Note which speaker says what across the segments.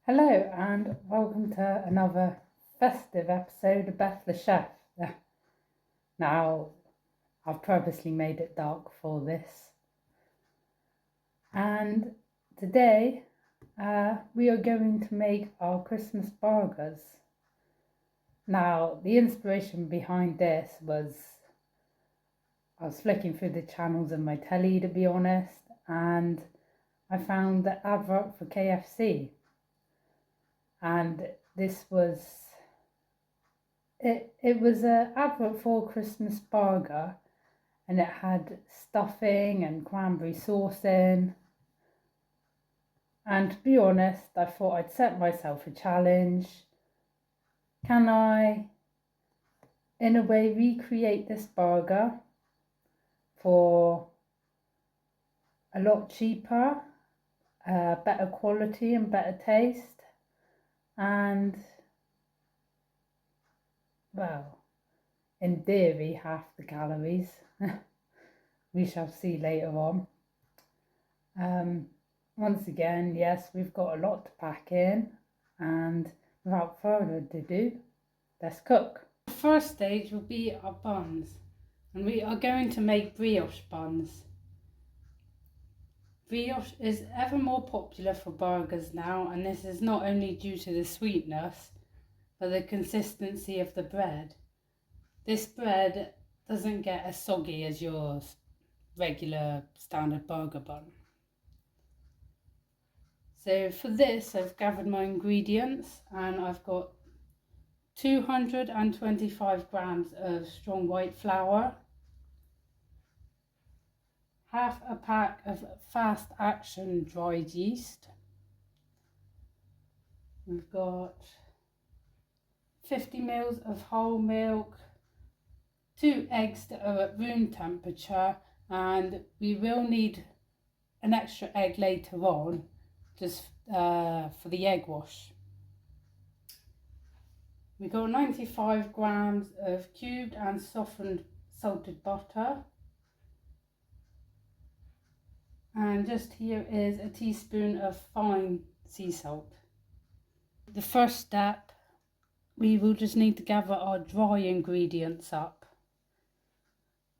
Speaker 1: Hello and welcome to another festive episode of Beth the Chef. Now, I've purposely made it dark for this. And today we are going to make our Christmas burgers. Now, the inspiration behind this was I was flicking through the channels of my telly, to be honest, and I found the advert for KFC. And this was, it was an advert for a Christmas burger, and it had stuffing and cranberry sauce in. And to be honest, I thought I'd set myself a challenge. Can I, in a way, recreate this burger for a lot cheaper, better quality and better taste? And, well, in theory, half the calories. We shall see later on. Once again, yes, we've got a lot to pack in, and without further ado, let's cook. The first stage will be our buns, and we are going to make brioche buns. Brioche is ever more popular for burgers now, and this is not only due to the sweetness, but the consistency of the bread. This bread doesn't get as soggy as your regular standard burger bun. So for this, I've gathered my ingredients, and I've got 225 grams of strong white flour, half a pack of fast action dried yeast. We've got 50 ml of whole milk, 2 eggs that are at room temperature, and we will need an extra egg later on, just for the egg wash. We've got 95 grams of cubed and softened salted butter. And just here is a teaspoon of fine sea salt. The first step, we will just need to gather our dry ingredients up.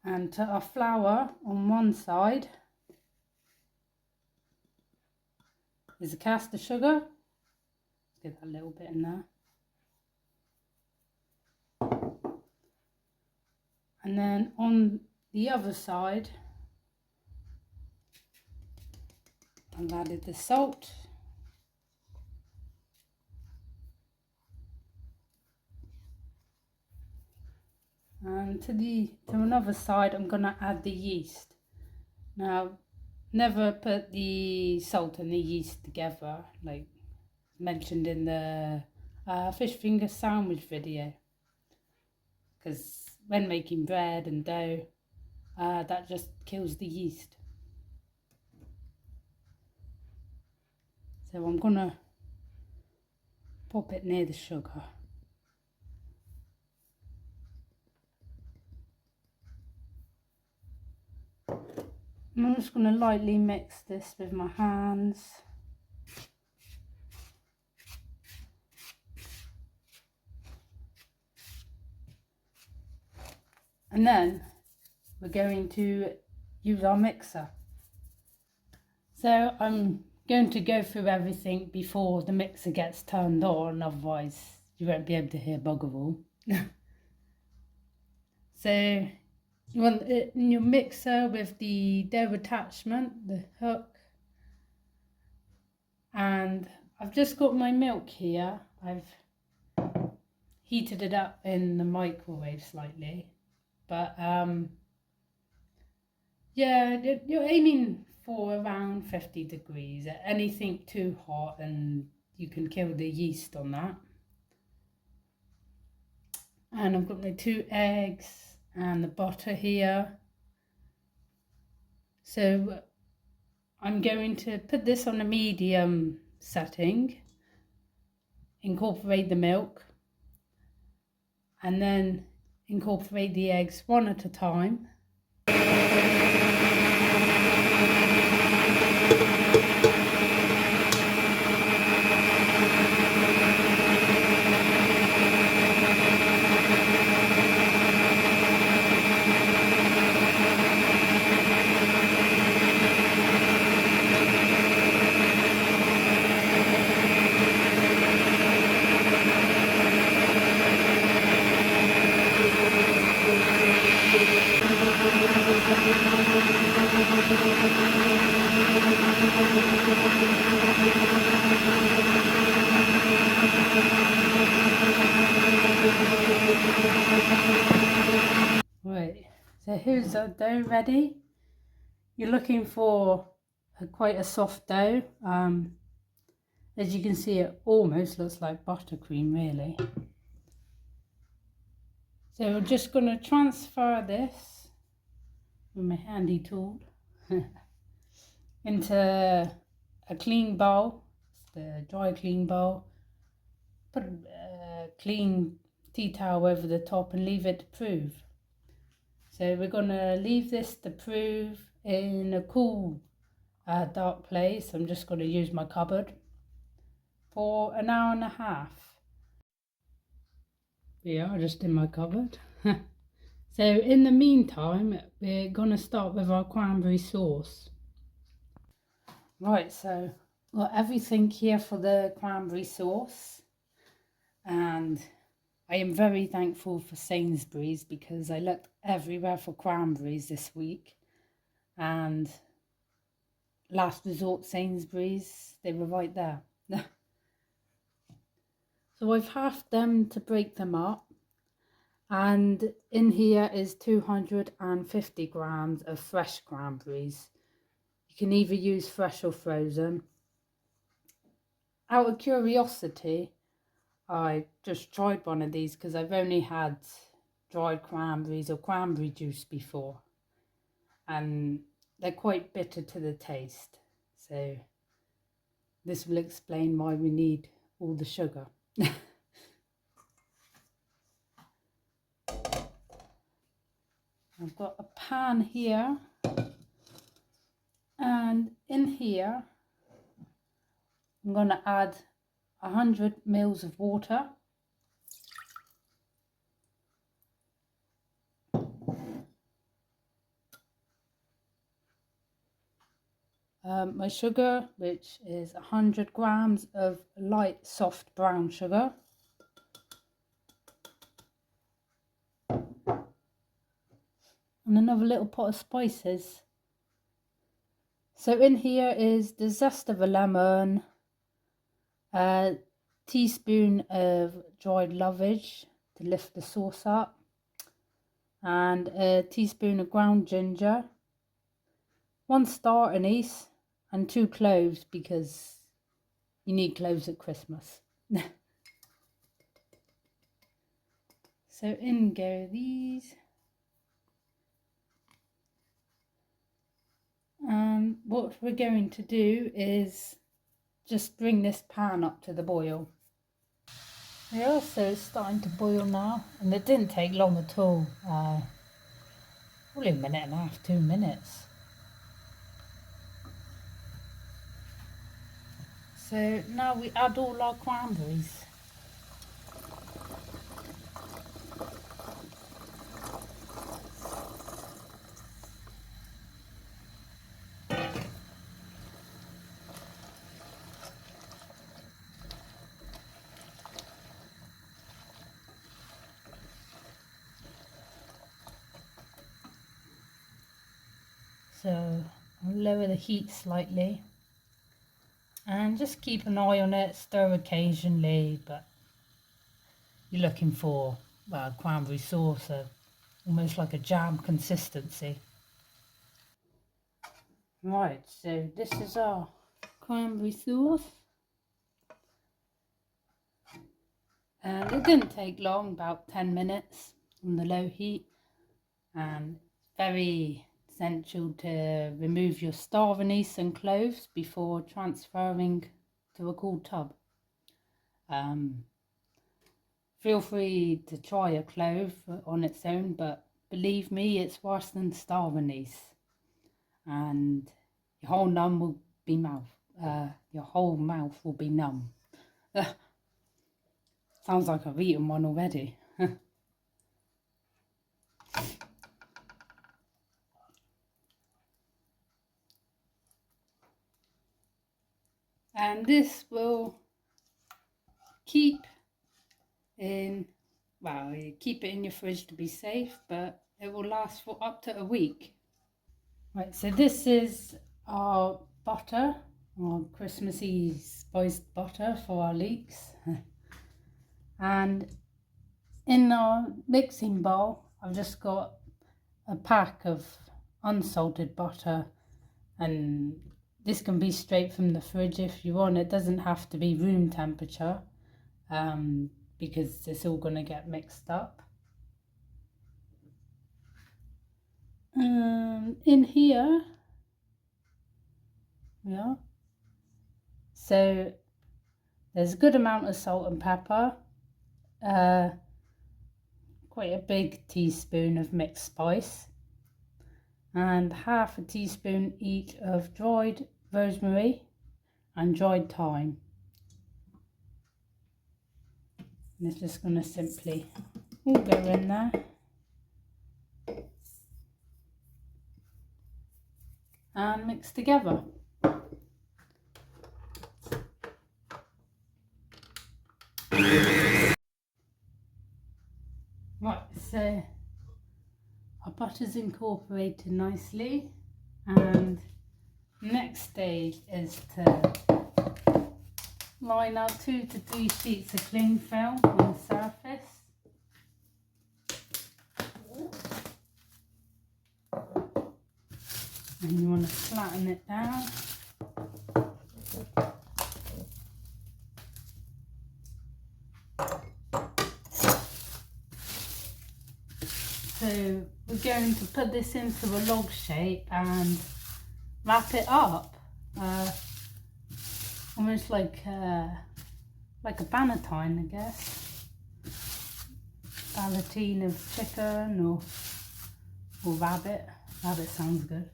Speaker 1: And to our flour on one side is the caster sugar. Let's get that little bit in there. And then on the other side, I've added the salt. And to another side, I'm gonna add the yeast. Now, never put the salt and the yeast together, like mentioned in the fish finger sandwich video, because when making bread and dough, that just kills the yeast. So I'm gonna pop it near the sugar. And I'm just gonna lightly mix this with my hands. And then we're going to use our mixer. So I'm going to go through everything before the mixer gets turned on, otherwise you won't be able to hear bugger all. So you want it in your mixer with the dough attachment, the hook. And I've just got my milk here. I've heated it up in the microwave slightly, but yeah, you're aiming for around 50 degrees. Anything too hot and you can kill the yeast on that. And I've got my 2 eggs and the butter here. So I'm going to put this on a medium setting, incorporate the milk, and then incorporate the eggs one at a time. Right, so here's the dough ready. You're looking for quite a soft dough. As you can see, it almost looks like buttercream, really. So we're just going to transfer this with my handy tool into a clean bowl, the dry clean bowl. Put a clean tea towel over the top and leave it to prove. So we're going to leave this to prove in a cool, dark place. I'm just going to use my cupboard for an hour and a half. Yeah, just in my cupboard. So in the meantime, we're going to start with our cranberry sauce. Right, so got everything here for the cranberry sauce, and I am very thankful for Sainsbury's because I looked everywhere for cranberries this week, and last resort Sainsbury's, they were right there. So I've halved them to break them up, and in here is 250 grams of fresh cranberries. You can either use fresh or frozen. Out of curiosity, I just tried one of these because I've only had dried cranberries or cranberry juice before, and they're quite bitter to the taste, so this will explain why we need all the sugar. I've got a pan here, and in here I'm going to add 100 mils of water. My sugar, which is 100 grams of light soft brown sugar. And another little pot of spices. So in here is the zest of a lemon, a teaspoon of dried lovage to lift the sauce up, and a teaspoon of ground ginger, 1 star anise, and 2 cloves because you need cloves at Christmas. So in go these. And what we're going to do is just bring this pan up to the boil. Yeah, so it's starting to boil now, and it didn't take long at all. Probably a minute and a half, 2 minutes. So now we add all our cranberries. So I'll lower the heat slightly and just keep an eye on it, stir occasionally, but you're looking for, well, cranberry sauce, almost like a jam consistency. Right, so this is our cranberry sauce, and it didn't take long, about 10 minutes on the low heat, and very essential to remove your star anise and cloves before transferring to a cool tub. Feel free to try a clove on its own, but believe me, it's worse than star anise, and your whole mouth will be numb. Sounds like I've eaten one already. And this will keep it in your fridge to be safe, but it will last for up to a week. Right, so this is our butter, or Christmassy spiced butter for our leeks. And in our mixing bowl, I've just got a pack of unsalted butter, and this can be straight from the fridge if you want. It doesn't have to be room temperature, because it's all going to get mixed up. In here, yeah, so there's a good amount of salt and pepper, quite a big teaspoon of mixed spice, and half a teaspoon each of dried rosemary and dried thyme. And it's just going to simply all go in there. And mix together. Right, so our butter's incorporated nicely, and next stage is to line up 2 to 3 sheets of cling film on the surface. And you want to flatten it down. So we're going to put this into a log shape and wrap it up, almost like a bannetine, I guess. Ballotine of chicken or rabbit. Rabbit sounds good.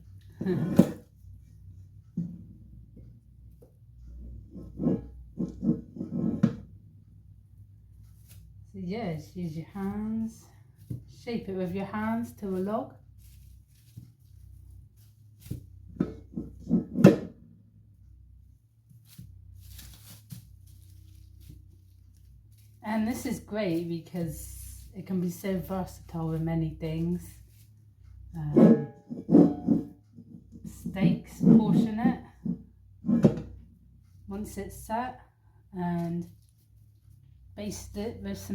Speaker 1: So yeah, just use your hands. Shape it with your hands to a log. And this is great because it can be so versatile with many things. Steaks, portion it once it's set, and baste it with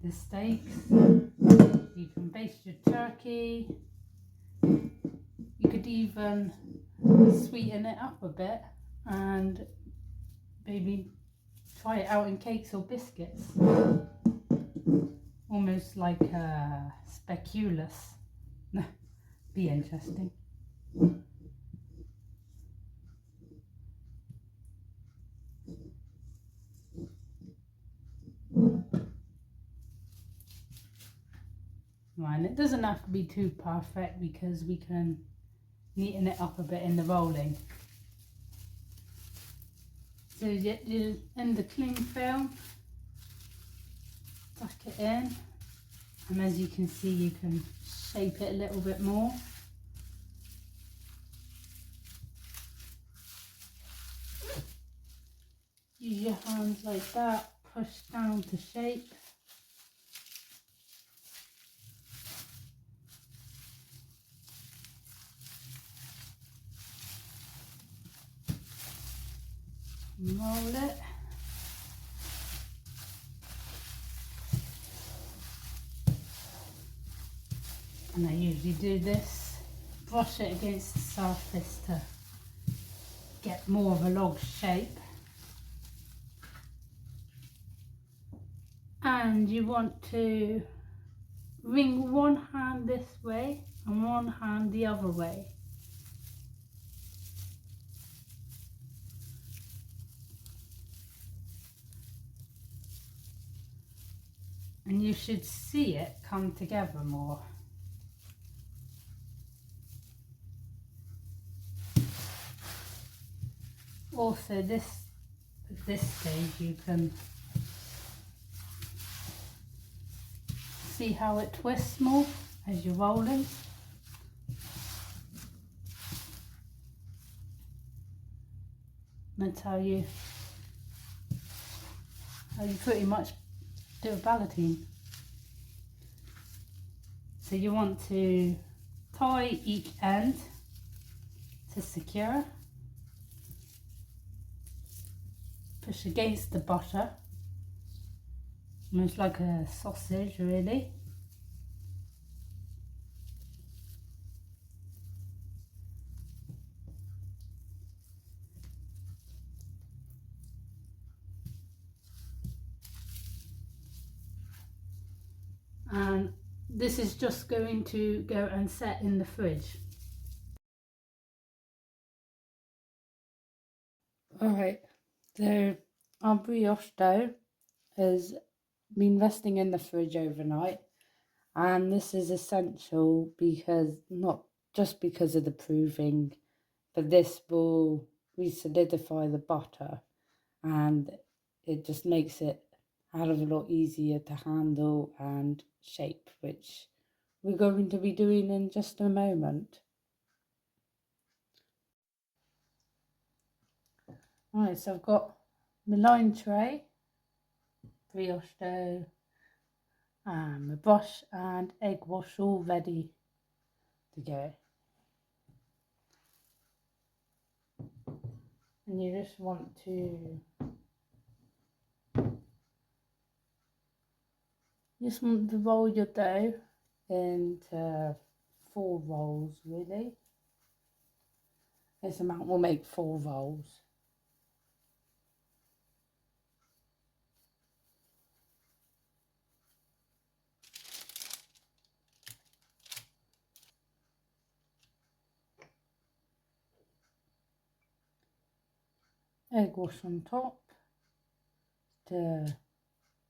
Speaker 1: the steaks. You can baste your turkey. You could even sweeten it up a bit and maybe try it out in cakes or biscuits. Almost like speculoos. Be interesting. Right, and it doesn't have to be too perfect because we can neaten it up a bit in the rolling. So you get in the cling film, tuck it in, and as you can see, you can shape it a little bit more. Use your hands like that, push down to shape. Roll it. And I usually do this, brush it against the surface to get more of a log shape. And you want to wring one hand this way and one hand the other way. And you should see it come together more. Also, at this stage you can see how it twists more as you're rolling. That's how you pretty much do a ballotine. So you want to tie each end to secure, push against the butter, almost like a sausage really. And this is just going to go and set in the fridge. Alright, so our brioche dough has been resting in the fridge overnight, and this is essential because, not just because of the proving, but this will re-solidify the butter and it just makes it a hell of a lot easier to handle and shape, which we're going to be doing in just a moment. Right, so I've got my line tray, brioche dough, and my brush and egg wash all ready to go. And you just want to roll your dough into 4 rolls really. This amount will make 4 rolls. Egg wash on top to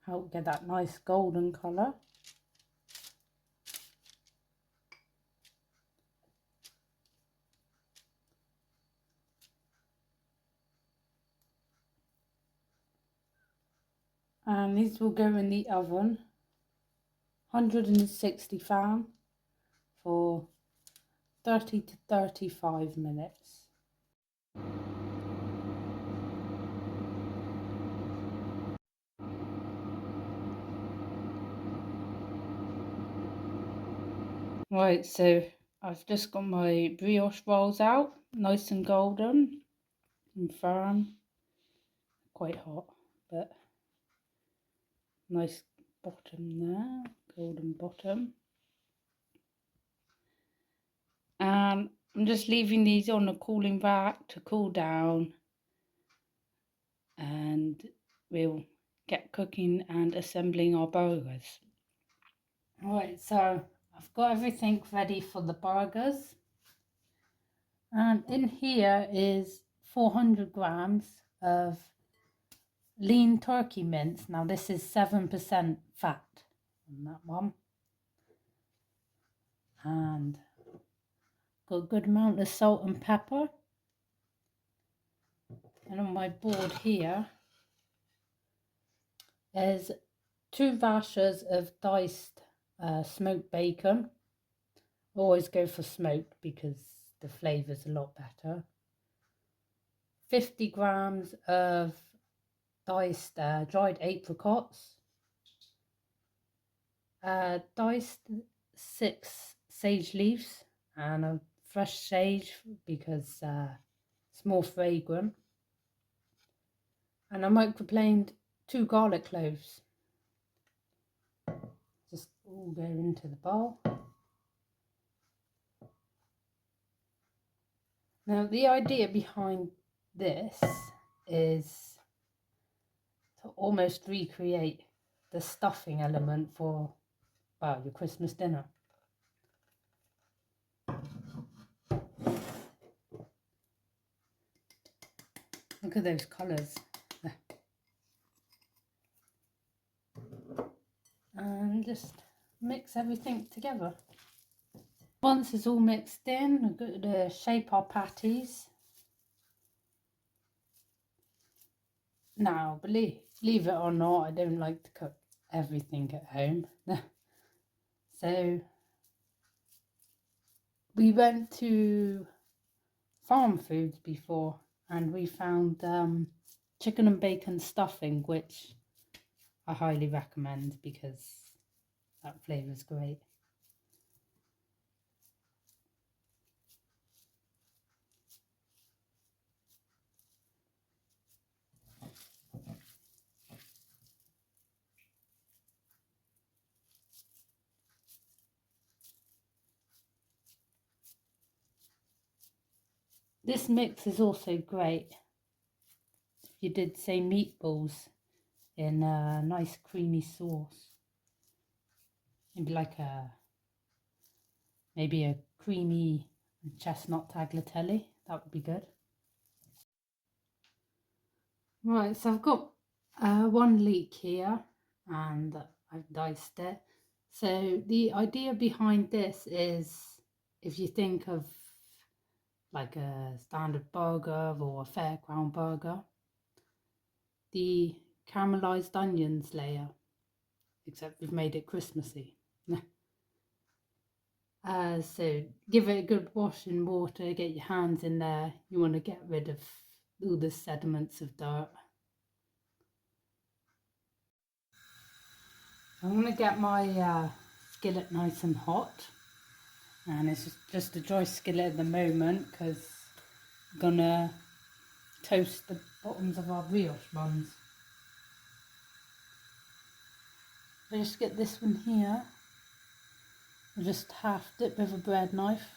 Speaker 1: help get that nice golden colour. And these will go in the oven, 160 fan, for 30 to 35 minutes. Right, so I've just got my brioche rolls out, nice and golden and firm, quite hot, but nice bottom there, golden bottom. And I'm just leaving these on a cooling rack to cool down, and we'll get cooking and assembling our burgers. Alright, so I've got everything ready for the burgers, and in here is 400 grams of lean turkey mince. Now this is 7% fat on that one, and got a good amount of salt and pepper. And on my board here is 2 rashers of diced smoked bacon. Always go for smoked because the flavour's a lot better. 50 grams of diced dried apricots. Diced 6 sage leaves and a fresh sage because it's more fragrant. And I microplaned 2 garlic cloves. Just all go into the bowl. Now the idea behind this is to almost recreate the stuffing element for, well, your Christmas dinner. Look at those colours. And just mix everything together. Once it's all mixed in, we're going to shape our patties. Now, believe it or not, I don't like to cook everything at home. So we went to Farm Foods before and we found chicken and bacon stuffing, which I highly recommend because that flavour is great. This mix is also great if you did, say, meatballs in a nice creamy sauce. Maybe like maybe a creamy chestnut tagliatelle. That would be good. Right, so I've got one leek here and I've diced it. So the idea behind this is, if you think of like a standard burger or a fairground burger, the caramelized onions layer, except we've made it Christmassy. So give it a good wash in water, get your hands in there. You want to get rid of all the sediments of dirt. I'm going to get my skillet nice and hot, and it's just a dry skillet at the moment because I'm going to toast the bottoms of our brioche buns. So just get this one here. I'll just half dip with a bread knife.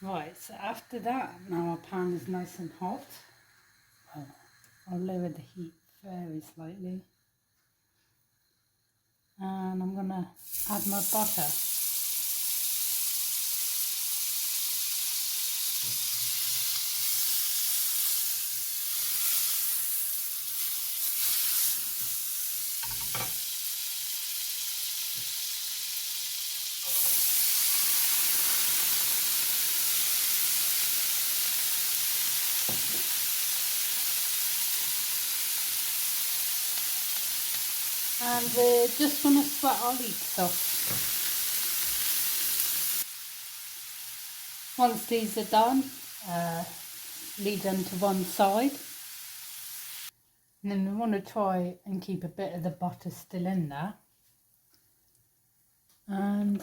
Speaker 1: Right, so after that, now our pan is nice and hot. I'll lower the heat very slightly. And I'm gonna add my butter. And we're just gonna sweat our leeks off. Once these are done, leave them to one side. And then we want to try and keep a bit of the butter still in there. And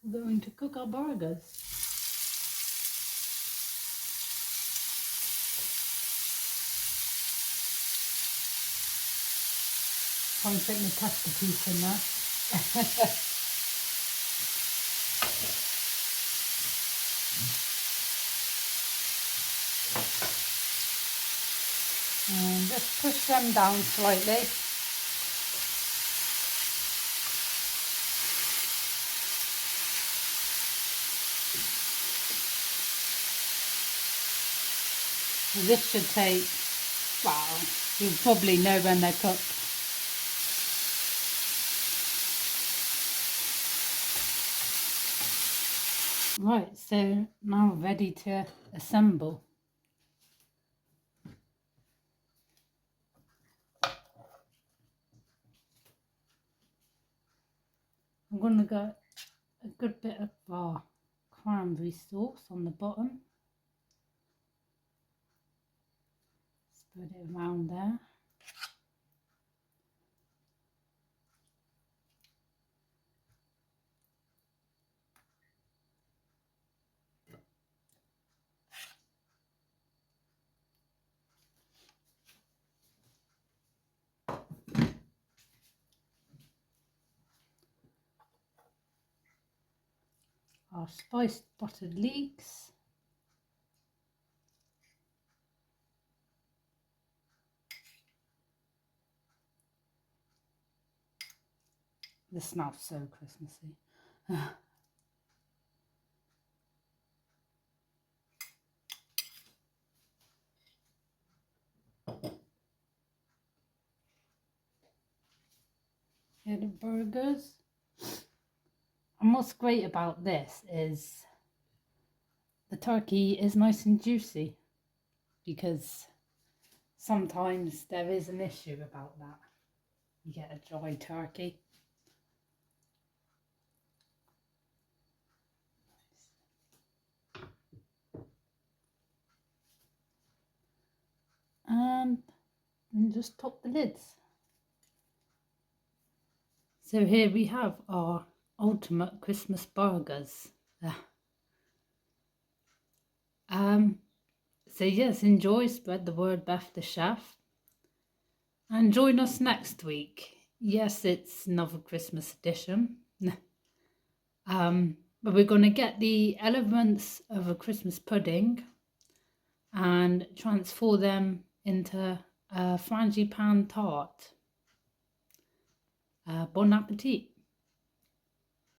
Speaker 1: we're going to cook our burgers. Try and fit my pasta piece in there. And just push them down slightly. This should take, well, you'll probably know when they're cooked. Right, so now ready to assemble. I'm going to get a good bit of cranberry sauce on the bottom. Spread it around there. Our spiced buttered leeks. This smells so Christmassy. Here are the burgers. And what's great about this is the turkey is nice and juicy, because sometimes there is an issue about that. You get a dry turkey. And then just top the lids. So here we have our ultimate Christmas burgers. So yes, enjoy, spread the word, Beth the chef. And join us next week. Yes, it's another Christmas edition. But we're going to get the elements of a Christmas pudding and transform them into a frangipane tart. Bon appetit!